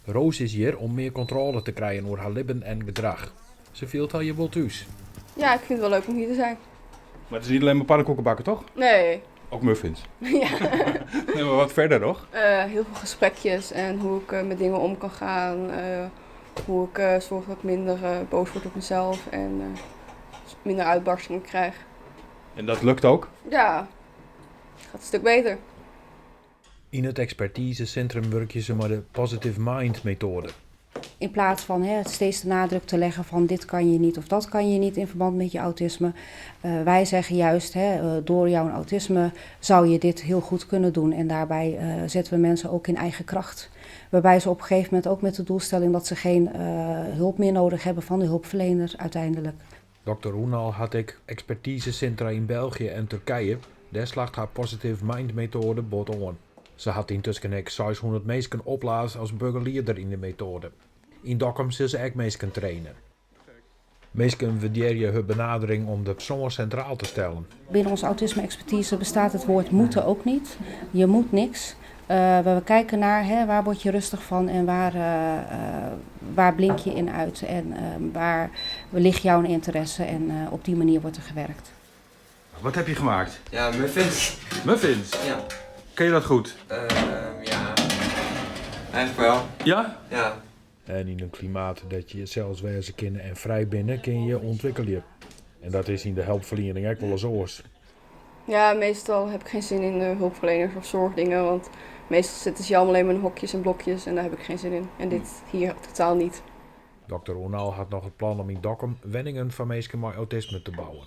Roos is hier om meer controle te krijgen over haar leven en gedrag. Ze voelt al je wel thuis. Ja, ik vind het wel leuk om hier te zijn. Maar het is niet alleen maar pannenkoeken bakken, toch? Nee, Ook muffins. ja. Nee, maar wat verder nog? Heel veel gesprekjes en hoe ik met dingen om kan gaan. Hoe ik zorg dat ik minder boos word op mezelf en minder uitbarstingen krijg. En dat lukt ook? Ja, het gaat een stuk beter. In het expertisecentrum werk je ze met de Positive Mind methode. In plaats van steeds de nadruk te leggen van dit kan je niet of dat kan je niet in verband met je autisme. Wij zeggen juist, door jouw autisme zou je dit heel goed kunnen doen. En daarbij zetten we mensen ook in eigen kracht. Waarbij ze op een gegeven moment ook met de doelstelling dat ze geen hulp meer nodig hebben van de hulpverlener uiteindelijk. Dr. Roenal had ik expertisecentra in België en Turkije. Daar slaagt haar Positive Mind methode bot on. Ze had intussen 600 mensen opleid als burgerleider in de methode. In Dokkum zullen ze ook mensen trainen. Mensen waarderen hun benadering om de persoon centraal te stellen. Binnen onze autisme-expertise bestaat het woord moeten ook niet. Je moet niks. We kijken naar waar word je rustig van en waar blink je in uit. En waar ligt jouw interesse en op die manier wordt er gewerkt. Wat heb je gemaakt? Ja, muffins. Muffins? Ja. Ken je dat goed? Ja. Eigenlijk wel. Ja? Ja. En in een klimaat dat je zelfs wezen kan en vrij binnen kun je ontwikkelen. En dat is in de hulpverlening ook wel eens oors. Ja, meestal heb ik geen zin in hulpverleners of zorgdingen, want meestal zitten ze allemaal alleen maar in hokjes en blokjes en daar heb ik geen zin in. En dit hier totaal niet. Dr. Ronald had nog het plan om in Dokkum wenningen van mensen met autisme te bouwen.